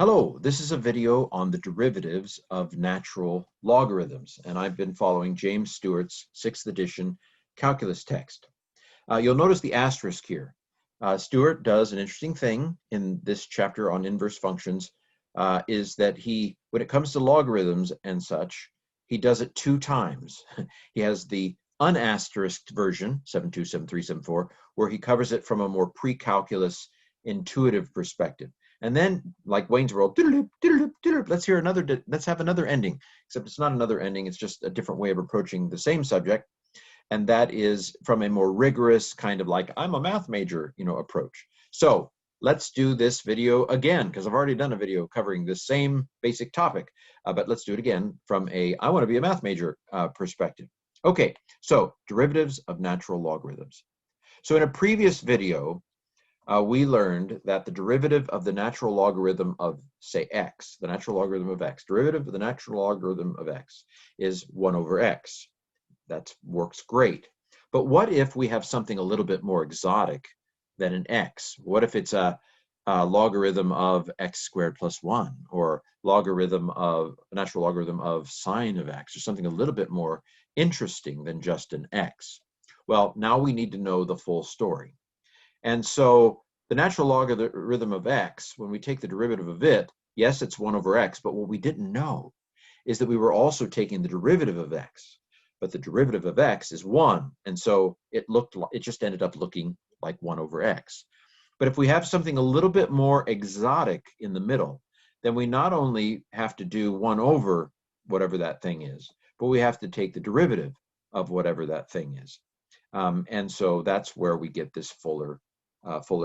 Hello, this is a video on the derivatives of natural logarithms, and I've been following James Stewart's 6th edition calculus text. You'll notice the asterisk here. Stewart does an interesting thing in this chapter on inverse functions, is that when it comes to logarithms and such, he does it 2 times. He has the unasterisked version, 7.2, 7.3, 7.4, where he covers it from a more pre-calculus intuitive perspective. And then, like Wayne's World, let's have another ending, except it's not another ending, it's just a different way of approaching the same subject. And that is from a more rigorous kind of like, I'm a math major, approach. So let's do this video again, because I've already done a video covering the same basic topic, but let's do it again from I want to be a math major perspective. Okay, so derivatives of natural logarithms. So in a previous video, we learned that the derivative of the natural logarithm of, say, x, the natural logarithm of x, derivative of the natural logarithm of x is 1 over x. That works great. But what if we have something a little bit more exotic than an x? What if it's a logarithm of x squared plus 1, or natural logarithm of sine of x, or something a little bit more interesting than just an x? Well, now we need to know the full story. And so the natural logarithm of x, when we take the derivative of it, yes, it's 1 over x, but what we didn't know is that we were also taking the derivative of x. But the derivative of x is 1, and so it just ended up looking like 1 over x. But if we have something a little bit more exotic in the middle, then we not only have to do 1 over whatever that thing is, but we have to take the derivative of whatever that thing is. And so that's where we get this fuller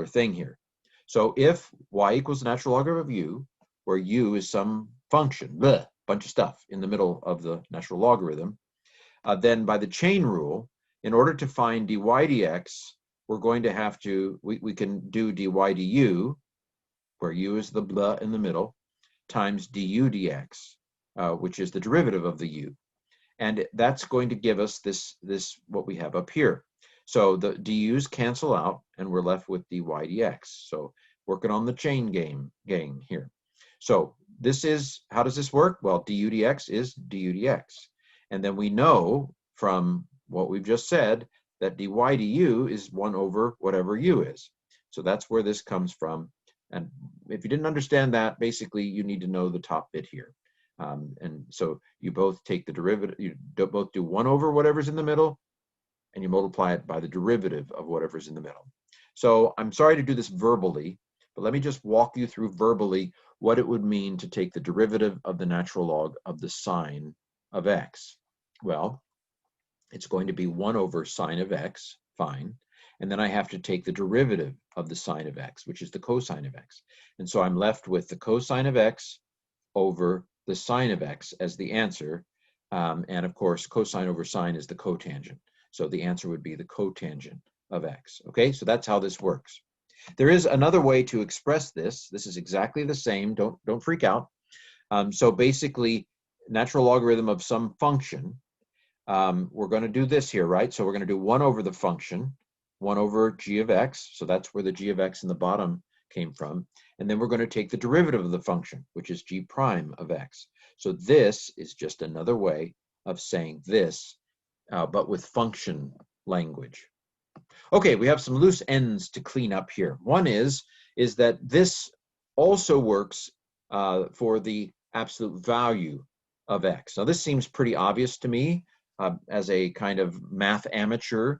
thing here. So if y equals the natural logarithm of u, where u is some function, bunch of stuff in the middle of the natural logarithm, then by the chain rule, in order to find dy dx, we're going to have to, we can do dy du, where u is the blah in the middle, times du dx, which is the derivative of the u. And that's going to give us this what we have up here. So the du's cancel out, and we're left with dy dx. So working on the chain gang here. So how does this work? Well, du dx is du dx. And then we know from what we've just said that dy du is 1 over whatever u is. So that's where this comes from. And if you didn't understand that, basically you need to know the top bit here. And so you both take the derivative, you both do 1 over whatever's in the middle, and you multiply it by the derivative of whatever's in the middle. So I'm sorry to do this verbally, but let me just walk you through verbally what it would mean to take the derivative of the natural log of the sine of x. Well, it's going to be 1 over sine of x, fine. And then I have to take the derivative of the sine of x, which is the cosine of x. And so I'm left with the cosine of x over the sine of x as the answer. And of course, cosine over sine is the cotangent. So the answer would be the cotangent of x. Okay, so that's how this works. There is another way to express this. This is exactly the same. Don't freak out. So basically, natural logarithm of some function. We're going to do this here, right? So we're going to do 1 over the function, 1 over g of x. So that's where the g of x in the bottom came from. And then we're going to take the derivative of the function, which is g prime of x. So this is just another way of saying this, but with function language. Okay, we have some loose ends to clean up here. One is that this also works for the absolute value of x. Now this seems pretty obvious to me as a kind of math amateur,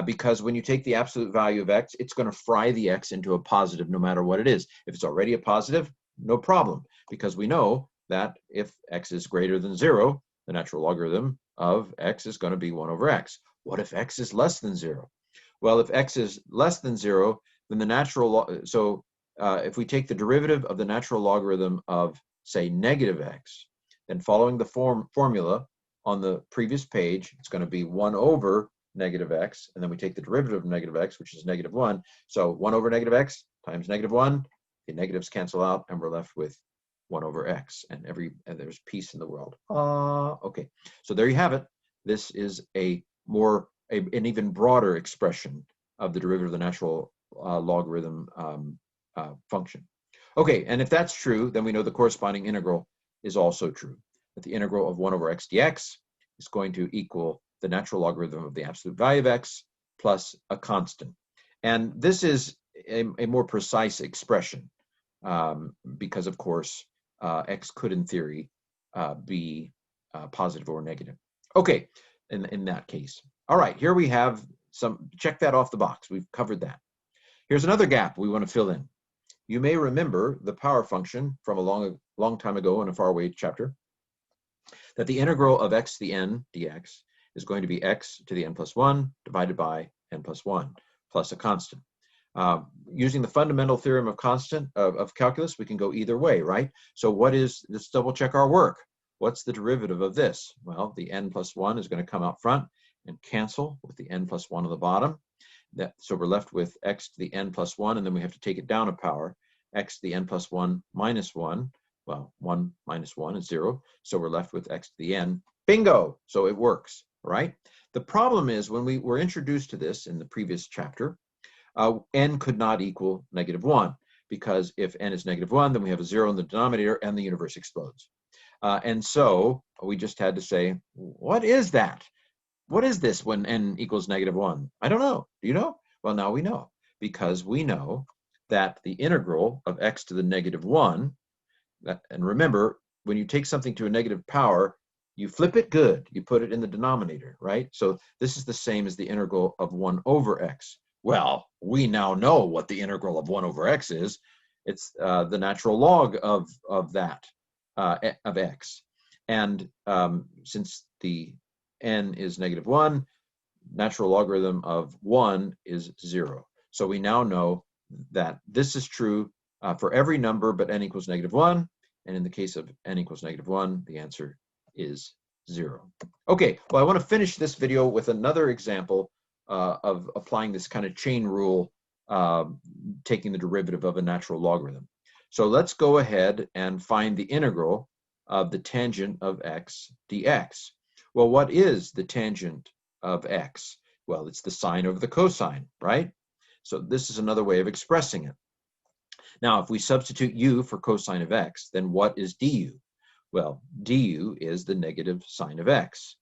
because when you take the absolute value of x, it's going to fry the x into a positive no matter what it is. If it's already a positive, no problem, because we know that if x is greater than 0, the natural logarithm of x is going to be 1 over x. What if x is less than 0? Well, if x is less than 0, then if we take the derivative of the natural logarithm of, say, negative x, then following the formula on the previous page, it's going to be 1 over negative x, and then we take the derivative of negative x, which is negative 1. So 1 over negative x times negative 1, the negatives cancel out, and we're left with 1 over x, and there's peace in the world. Okay, so there you have it. This is an even broader expression of the derivative of the natural logarithm function. Okay, and if that's true, then we know the corresponding integral is also true, that the integral of 1 over x dx is going to equal the natural logarithm of the absolute value of x plus a constant. And this is a more precise expression because, of course, x could, in theory, be positive or negative. Okay, in that case. All right, here we have some, check that off the box. We've covered that. Here's another gap we want to fill in. You may remember the power function from a long time ago in a faraway chapter, that the integral of x to the n dx is going to be x to the n plus 1 divided by n plus 1 plus a constant. Using the fundamental theorem of calculus, we can go either way, right? So what is, let's double check our work. What's the derivative of this? Well, the n plus 1 is going to come out front and cancel with the n plus 1 on the bottom. So we're left with x to the n plus 1, and then we have to take it down a power, x to the n plus 1 minus 1. Well, 1 minus 1 is 0, so we're left with x to the n. Bingo! So it works, right? The problem is when we were introduced to this in the previous chapter, n could not equal -1, because if n is -1, then we have a 0 in the denominator and the universe explodes. And so we just had to say, what is that? What is this when n equals -1? I don't know. Do you know? Well, now we know, because we know that the integral of x to the -1, and remember, when you take something to a negative power, you flip it good. You put it in the denominator, right? So this is the same as the integral of 1 over x. Well, we now know what the integral of 1 over x is. It's the natural log of that, of x. And since the n is -1, natural logarithm of 1 is 0. So we now know that this is true for every number but n equals -1. And in the case of n equals -1, the answer is 0. Okay, well, I want to finish this video with another example of applying this kind of chain rule, taking the derivative of a natural logarithm. So let's go ahead and find the integral of the tangent of x dx. Well, what is the tangent of x? Well, it's the sine over the cosine, right? So this is another way of expressing it. Now, if we substitute u for cosine of x, then what is du? Well, du is the negative sine of x.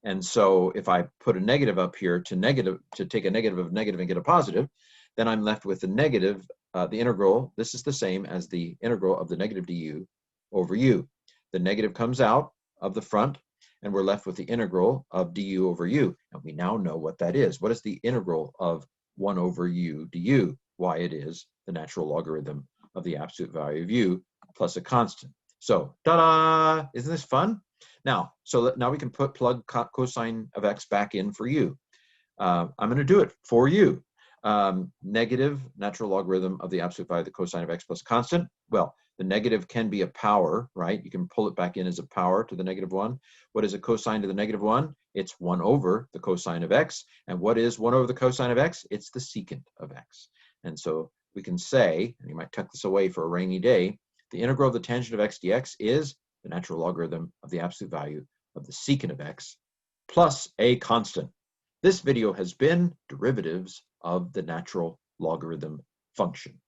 And so if I put a negative up here to take a negative of negative and get a positive, then I'm left with the negative, the integral. This is the same as the integral of the negative du over u. The negative comes out of the front, and we're left with the integral of du over u. And we now know what that is. What is the integral of 1 over u du? Why, it is the natural logarithm of the absolute value of u plus a constant. So, ta-da! Isn't this fun? Now, now we can plug cosine of x back in for u. I'm going to do it for u. Negative natural logarithm of the absolute value of the cosine of x plus constant. Well, the negative can be a power, right? You can pull it back in as a power to the -1. What is a cosine to the -1? It's 1 over the cosine of x. And what is 1 over the cosine of x? It's the secant of x. And so we can say, and you might tuck this away for a rainy day, the integral of the tangent of x dx is the natural logarithm of the absolute value of the secant of x plus a constant. This video has been derivatives of the natural logarithm function.